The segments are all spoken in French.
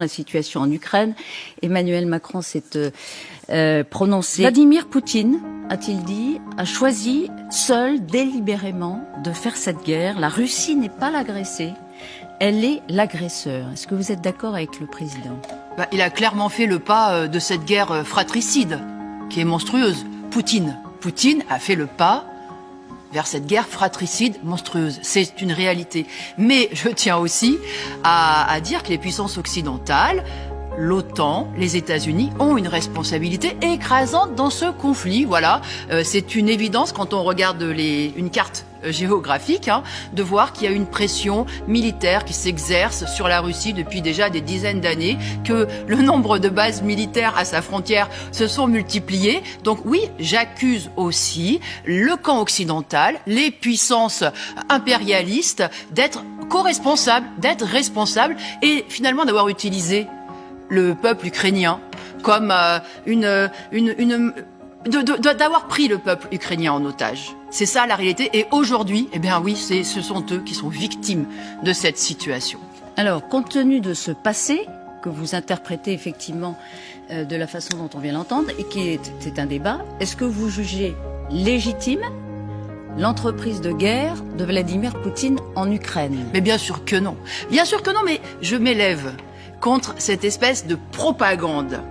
la situation en Ukraine. Emmanuel Macron s'est prononcé. Vladimir Poutine, a-t-il dit, a choisi seul, délibérément, de faire cette guerre. La Russie n'est pas l'agressée, elle est l'agresseur. Est-ce que vous êtes d'accord avec le président? Il a clairement fait le pas de cette guerre fratricide, qui est monstrueuse. Poutine a fait le pas vers cette guerre fratricide monstrueuse. C'est une réalité. Mais je tiens aussi à dire que les puissances occidentales, l'OTAN, les États-Unis ont une responsabilité écrasante dans ce conflit. Voilà, c'est une évidence quand on regarde une carte géographique, de voir qu'il y a une pression militaire qui s'exerce sur la Russie depuis déjà des dizaines d'années, que le nombre de bases militaires à sa frontière se sont multipliées. Donc oui, j'accuse aussi le camp occidental, les puissances impérialistes d'être co-responsables, d'être responsables et finalement d'avoir utilisé le peuple ukrainien comme d'avoir pris le peuple ukrainien en otage. C'est ça la réalité. Et aujourd'hui, eh bien oui, ce sont eux qui sont victimes de cette situation. Alors, compte tenu de ce passé que vous interprétez effectivement de la façon dont on vient l'entendre et c'est un débat, est-ce que vous jugez légitime l'entreprise de guerre de Vladimir Poutine en Ukraine? Mais bien sûr que non. Bien sûr que non, mais je m'élève contre cette espèce de propagande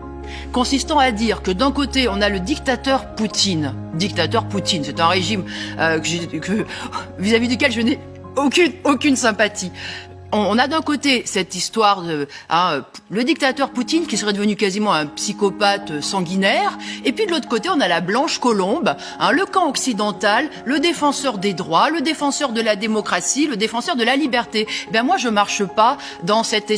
consistant à dire que d'un côté, on a le dictateur Poutine. Dictateur Poutine, c'est un régime vis-à-vis duquel je n'ai aucune sympathie. On a d'un côté cette histoire de le dictateur Poutine qui serait devenu quasiment un psychopathe sanguinaire, et puis de l'autre côté on a la blanche colombe, le camp occidental, le défenseur des droits, le défenseur de la démocratie, le défenseur de la liberté. Ben moi je marche pas dans cette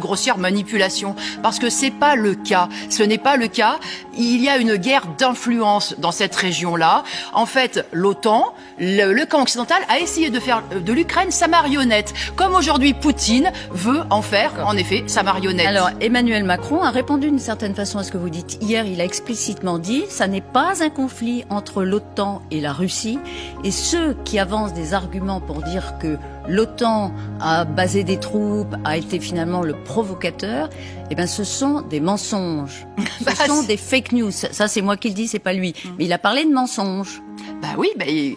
grossière manipulation, parce que c'est pas le cas. Ce n'est pas le cas. Il y a une guerre d'influence dans cette région-là. En fait, l'OTAN, le camp occidental a essayé de faire de l'Ukraine sa marionnette, comme aujourd'hui Poutine veut en faire, en effet, sa marionnette. Alors, Emmanuel Macron a répondu d'une certaine façon à ce que vous dites. Hier, il a explicitement dit, ça n'est pas un conflit entre l'OTAN et la Russie. Et ceux qui avancent des arguments pour dire que l'OTAN a basé des troupes, a été finalement le provocateur, eh ben, ce sont des mensonges. Ce sont des fake news. Ça, c'est moi qui le dis, c'est pas lui. Mais il a parlé de mensonges.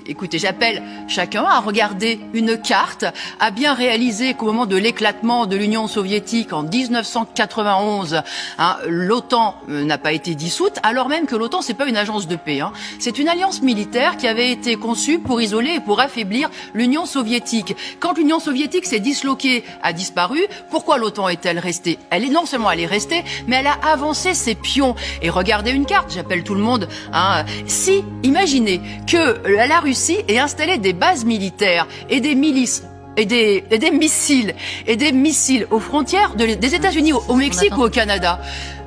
Écoutez, j'appelle chacun à regarder une carte, à bien réaliser qu'au moment de l'éclatement de l'Union soviétique en 1991, l'OTAN n'a pas été dissoute, alors même que l'OTAN, c'est pas une agence de paix. C'est une alliance militaire qui avait été conçue pour isoler et pour affaiblir l'Union soviétique. Quand l'Union soviétique s'est disloquée, a disparu, pourquoi l'OTAN est-elle restée? Non seulement elle est restée, mais elle a avancé ses pions. Et regardez une carte, j'appelle tout le monde. Si, imaginez que la Russie ait installé des bases militaires et des milices et des missiles aux frontières des États-Unis, au Mexique ou au Canada.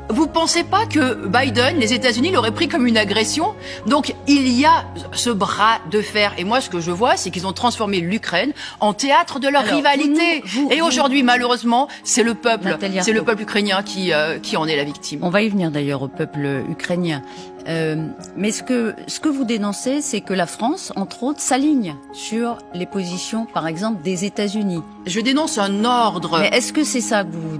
Vous pensez pas que Biden, les États-Unis, l'auraient pris comme une agression? Donc, il y a ce bras de fer. Et moi, ce que je vois, c'est qu'ils ont transformé l'Ukraine en théâtre de leur rivalité. Et aujourd'hui, malheureusement, c'est le peuple ukrainien qui en est la victime. On va y venir d'ailleurs au peuple ukrainien. Mais ce que vous dénoncez, c'est que la France, entre autres, s'aligne sur les positions, par exemple, des États-Unis. Je dénonce un ordre. Mais est-ce que c'est ça que vous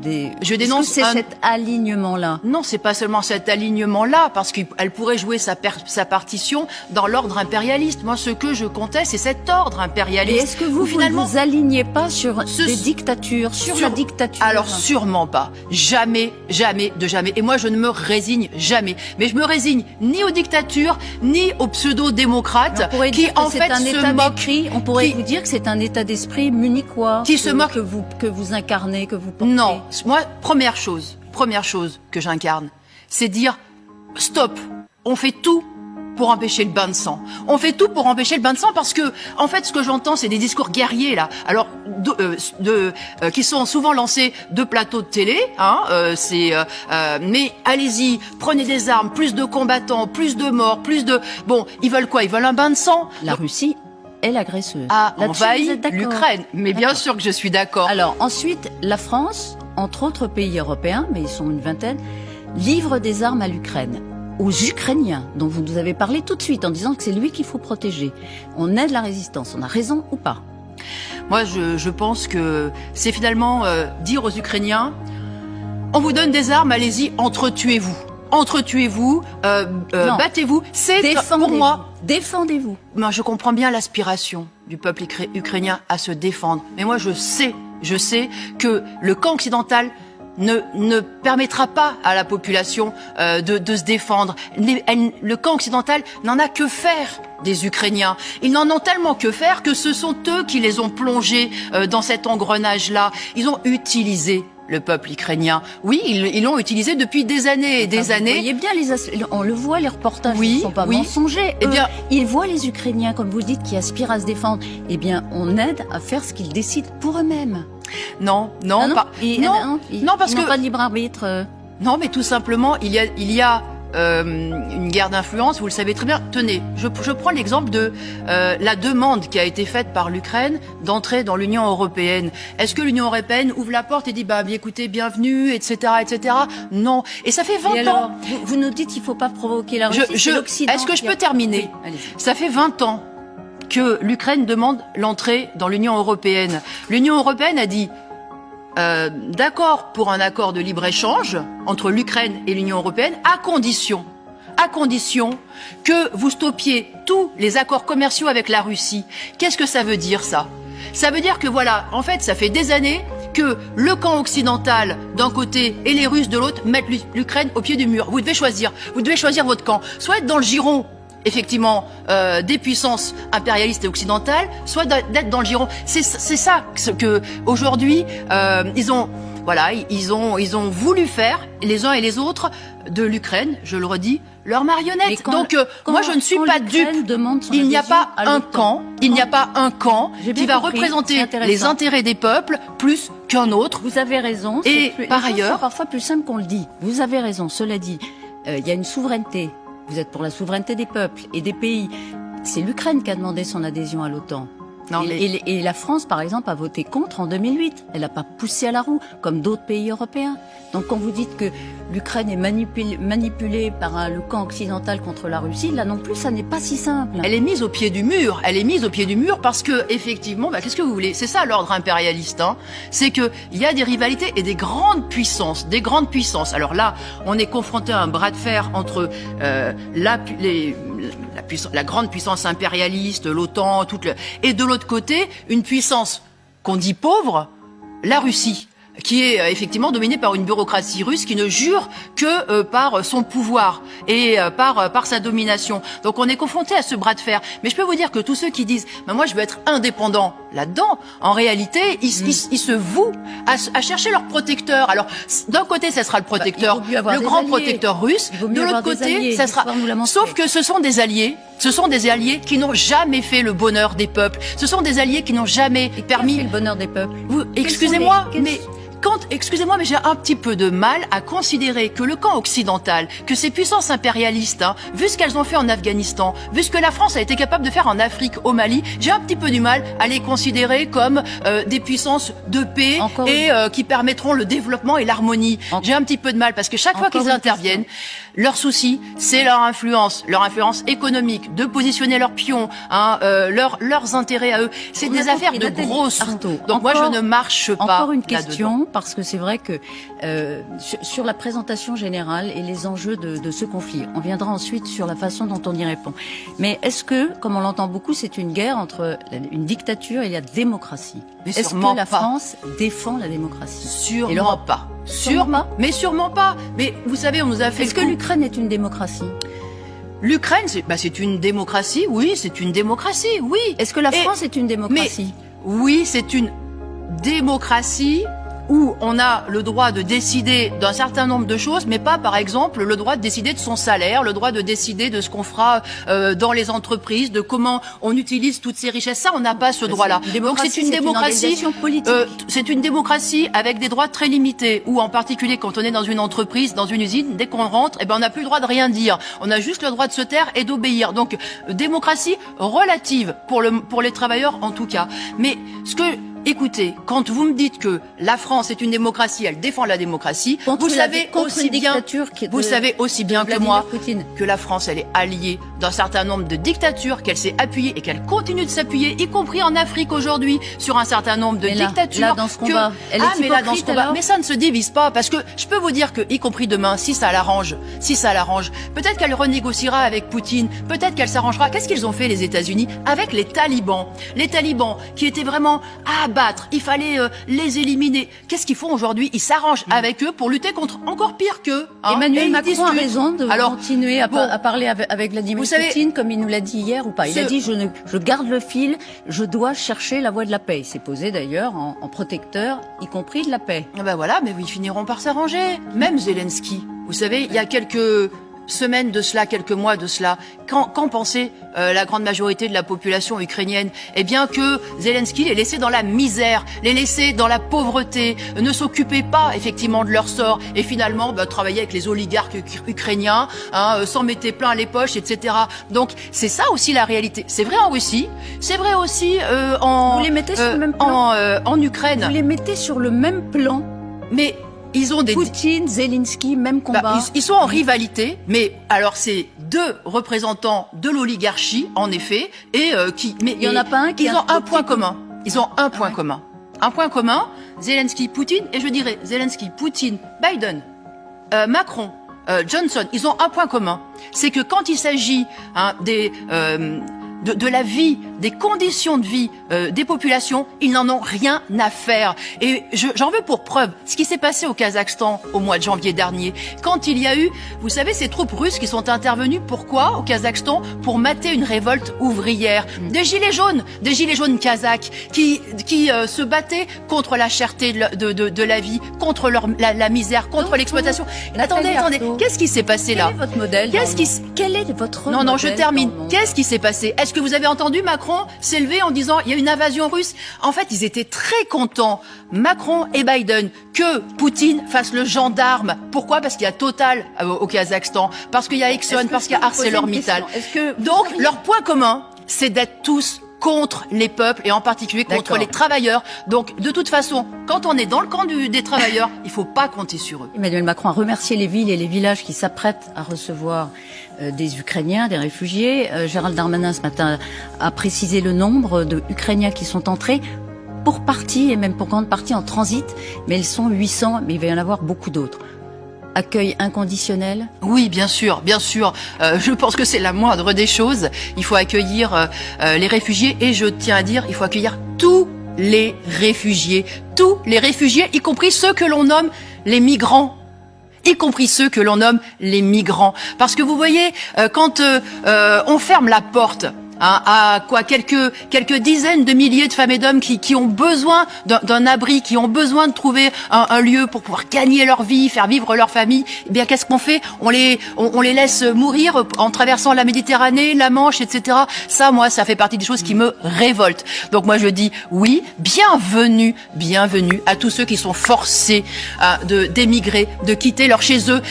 cet alignement-là? Non, c'est pas seulement cet alignement-là, parce qu'elle pourrait jouer sa partition dans l'ordre impérialiste. Moi, ce que je conteste, c'est cet ordre impérialiste. Et est-ce que vous ne vous alignez pas sur des dictatures, sur la dictature? Alors, sûrement pas. Jamais, jamais de jamais. Et moi, je ne me résigne jamais. Mais je me résigne ni aux dictatures, ni aux pseudo-démocrates qui, en fait, se moquent. On pourrait vous dire que c'est un état d'esprit munichois qui se moque que vous incarnez, que vous portez. Non, moi, première chose que j'incarne, c'est dire stop. On fait tout pour empêcher le bain de sang. On fait tout pour empêcher le bain de sang parce que, en fait, ce que j'entends, c'est des discours guerriers, là. Alors, qui sont souvent lancés de plateaux de télé, mais allez-y, prenez des armes, plus de combattants, plus de morts, bon, ils veulent quoi? Ils veulent un bain de sang? La Russie est l'agresseuse. Envahit l'Ukraine. Mais bien sûr que je suis d'accord. Alors, ensuite, la France, entre autres pays européens, mais ils sont une vingtaine, livre des armes à l'Ukraine. Aux Ukrainiens, dont vous nous avez parlé tout de suite, en disant que c'est lui qu'il faut protéger. On aide la résistance, on a raison ou pas? Moi, je pense que c'est finalement dire aux Ukrainiens, on vous donne des armes, allez-y, entretuez-vous. Entretuez-vous, battez-vous. C'est pour moi. Défendez-vous. Moi, je comprends bien l'aspiration du peuple ukrainien à se défendre. Mais moi, je sais que le camp occidental ne permettra pas à la population de se défendre. Le camp occidental n'en a que faire des Ukrainiens. Ils n'en ont tellement que faire que ce sont eux qui les ont plongés dans cet engrenage-là. Ils ont utilisé le peuple ukrainien. Oui, ils l'ont utilisé depuis des années et des années. Vous voyez bien, on le voit, les reportages ne sont pas mensongers. Eh bien, ils voient les Ukrainiens, comme vous dites, qui aspirent à se défendre. Eh bien, on aide à faire ce qu'ils décident pour eux-mêmes. Non, parce que pas de libre arbitre. Non, mais tout simplement, il y a une guerre d'influence, vous le savez très bien. Tenez, je prends l'exemple de la demande qui a été faite par l'Ukraine d'entrer dans l'Union européenne. Est-ce que l'Union européenne ouvre la porte et dit écoutez, bienvenue, etc., etc. Non. Et ça fait 20 ans. Vous nous dites qu'il faut pas provoquer la Russie. Est-ce que je peux terminer? Oui, ça fait 20 ans que l'Ukraine demande l'entrée dans l'Union européenne. L'Union européenne a dit d'accord pour un accord de libre-échange entre l'Ukraine et l'Union européenne, à condition que vous stoppiez tous les accords commerciaux avec la Russie. Qu'est-ce que ça veut dire, ça? Ça veut dire que voilà, en fait, ça fait des années que le camp occidental d'un côté et les Russes de l'autre mettent l'Ukraine au pied du mur. Vous devez choisir votre camp. Soit être dans le giron, effectivement, des puissances impérialistes et occidentales, soit d'être dans le giron. C'est ça que aujourd'hui ils ont voulu faire, les uns et les autres, de l'Ukraine, je le redis, leur marionnette. Donc moi je ne suis pas dupe. Il n'y a pas un camp, qui va représenter les intérêts des peuples plus qu'un autre. Vous avez raison. Et par ailleurs, c'est parfois plus simple qu'on le dit. Vous avez raison. Cela dit, il y a une souveraineté. Vous êtes pour la souveraineté des peuples et des pays. C'est l'Ukraine qui a demandé son adhésion à l'OTAN. Et la France, par exemple, a voté contre en 2008. Elle n'a pas poussé à la roue, comme d'autres pays européens. Donc quand vous dites que l'Ukraine est manipulée par le camp occidental contre la Russie, là non plus, ça n'est pas si simple. Elle est mise au pied du mur. Parce que, effectivement, qu'est-ce que vous voulez? C'est ça l'ordre impérialiste, hein. C'est que il y a des rivalités et des grandes puissances. Alors là, on est confronté à un bras de fer entre la grande puissance impérialiste, l'OTAN, et de l'autre côté, une puissance qu'on dit pauvre, la Russie, qui est effectivement dominée par une bureaucratie russe qui ne jure que par son pouvoir et par sa domination. Donc on est confronté à ce bras de fer. Mais je peux vous dire que tous ceux qui disent moi je veux être indépendant là-dedans, en réalité ils se vouent à chercher leur protecteur. Alors d'un côté ça sera le protecteur, le grand protecteur russe, de l'autre côté ça sera... Sauf que ce sont des alliés qui n'ont jamais fait le bonheur des peuples. Ce sont des alliés qui n'ont jamais permis le bonheur des peuples. Excusez-moi, mais j'ai un petit peu de mal à considérer que le camp occidental, que ces puissances impérialistes, vu ce qu'elles ont fait en Afghanistan, vu ce que la France a été capable de faire en Afrique, au Mali, j'ai un petit peu du mal à les considérer comme des puissances de paix qui permettront le développement et l'harmonie. J'ai un petit peu de mal parce que chaque fois qu'ils interviennent, leur souci, c'est leur influence économique, de positionner leurs pions, leurs intérêts à eux. C'est des affaires de gros sous. Donc moi, je ne marche pas. Encore une question, parce que c'est vrai que sur la présentation générale et les enjeux de ce conflit, on viendra ensuite sur la façon dont on y répond. Mais est-ce que, comme on l'entend beaucoup, c'est une guerre entre une dictature et la démocratie? Est-ce que la France défend la démocratie? Sûrement pas. Sûrement pas. Mais vous savez, on nous a fait... Est-ce que l'Ukraine est une démocratie? L'Ukraine, c'est une démocratie, oui, c'est une démocratie, oui. Est-ce que la France est une démocratie? Oui, c'est une démocratie où on a le droit de décider d'un certain nombre de choses, mais pas, par exemple, le droit de décider de son salaire, le droit de décider de ce qu'on fera dans les entreprises, de comment on utilise toutes ces richesses. Ça, on n'a pas ce droit-là. Donc c'est une démocratie politique. C'est une démocratie avec des droits très limités, où en particulier quand on est dans une entreprise, dans une usine, dès qu'on rentre, on n'a plus le droit de rien dire. On a juste le droit de se taire et d'obéir. Donc démocratie relative pour les travailleurs en tout cas. Mais ce que écoutez, quand vous me dites que la France est une démocratie, elle défend la démocratie, vous savez aussi bien que moi Poutine. que la France, elle est alliée d'un certain nombre de dictatures, qu'elle s'est appuyée et qu'elle continue de s'appuyer, y compris en Afrique aujourd'hui, sur un certain nombre de dictatures. Là, dans ce combat, elle est mais là, dans ce hypocrite, combat, alors mais ça ne se divise pas, parce que je peux vous dire que, y compris demain, si ça l'arrange, peut-être qu'elle renégociera avec Poutine, peut-être qu'elle s'arrangera. Qu'est-ce qu'ils ont fait, les États-Unis, avec les talibans? Les talibans qui étaient vraiment à abattre, il fallait les éliminer. Qu'est-ce qu'ils font aujourd'hui? Ils s'arrangent avec eux pour lutter contre encore pire qu'eux. Emmanuel Macron a raison de continuer à parler avec Vladimir Poutine, comme il nous l'a dit hier ou pas. Il a dit je garde le fil, je dois chercher la voie de la paix. Il s'est posé d'ailleurs en protecteur, y compris de la paix. Ben voilà, mais ils finiront par s'arranger. Même Zelensky. Vous savez, il y a quelques semaines de cela, quelques mois de cela, qu'en pensait la grande majorité de la population ukrainienne? Eh bien que Zelensky les laissait dans la misère, les laissait dans la pauvreté, ne s'occupait pas effectivement de leur sort et finalement travaillait avec les oligarques ukrainiens, s'en mettait plein les poches, etc. Donc c'est ça aussi la réalité. C'est vrai en Russie, c'est vrai aussi Vous les mettez sur le même plan en Ukraine. Vous les mettez sur le même plan. Mais ils ont des... Poutine, Zelensky, même combat. Ils sont en rivalité, mais alors c'est deux représentants de l'oligarchie, en effet, et mais il y en a pas un qui ils ont un point commun. Ils ont un point commun. Un point commun, Zelensky, Poutine, et je dirais Zelensky, Poutine, Biden, Macron, Johnson, ils ont un point commun. C'est que quand il s'agit de la vie, des conditions de vie des populations, ils n'en ont rien à faire. Et j'en veux pour preuve ce qui s'est passé au Kazakhstan au mois de janvier dernier, quand il y a eu, vous savez, ces troupes russes qui sont intervenues. Pourquoi au Kazakhstan? Pour mater une révolte ouvrière. Des gilets jaunes kazakhs qui se battaient contre la cherté de la vie, contre la misère, contre l'exploitation. Attendez, qu'est-ce qui s'est passé là? Quel est votre modèle? Quel est votre modèle? Non, je termine. Qu'est-ce qui s'est passé? Est-ce que vous avez entendu Macron s'élever en disant il y a une invasion russe? En fait, ils étaient très contents, Macron et Biden, que Poutine fasse le gendarme. Pourquoi? Parce qu'il y a Total au Kazakhstan, parce qu'il y a Exxon, parce qu'il y a ArcelorMittal. Donc, leur point commun, c'est d'être tous contre les peuples et en particulier contre les travailleurs. Donc, de toute façon, quand on est dans le camp des travailleurs, il faut pas compter sur eux. Emmanuel Macron a remercié les villes et les villages qui s'apprêtent à recevoir des Ukrainiens, des réfugiés. Gérald Darmanin, ce matin, a précisé le nombre d'Ukrainiens qui sont entrés pour partie et même pour grande partie en transit. Mais ils sont 800, mais il va y en avoir beaucoup d'autres. Accueil inconditionnel? Oui, bien sûr, bien sûr. Je pense que c'est la moindre des choses. Il faut accueillir les réfugiés et je tiens à dire, il faut accueillir tous les réfugiés, y compris ceux que l'on nomme les migrants. Parce que vous voyez, quand on ferme la porte à quelques dizaines de milliers de femmes et d'hommes qui ont besoin d'un abri, qui ont besoin de trouver un lieu pour pouvoir gagner leur vie, faire vivre leur famille, eh bien qu'est-ce qu'on fait? On les laisse mourir en traversant la Méditerranée, la Manche, etc. Ça, moi, ça fait partie des choses qui me révoltent. Donc moi je dis oui, bienvenue à tous ceux qui sont forcés d'émigrer, de quitter leur chez eux.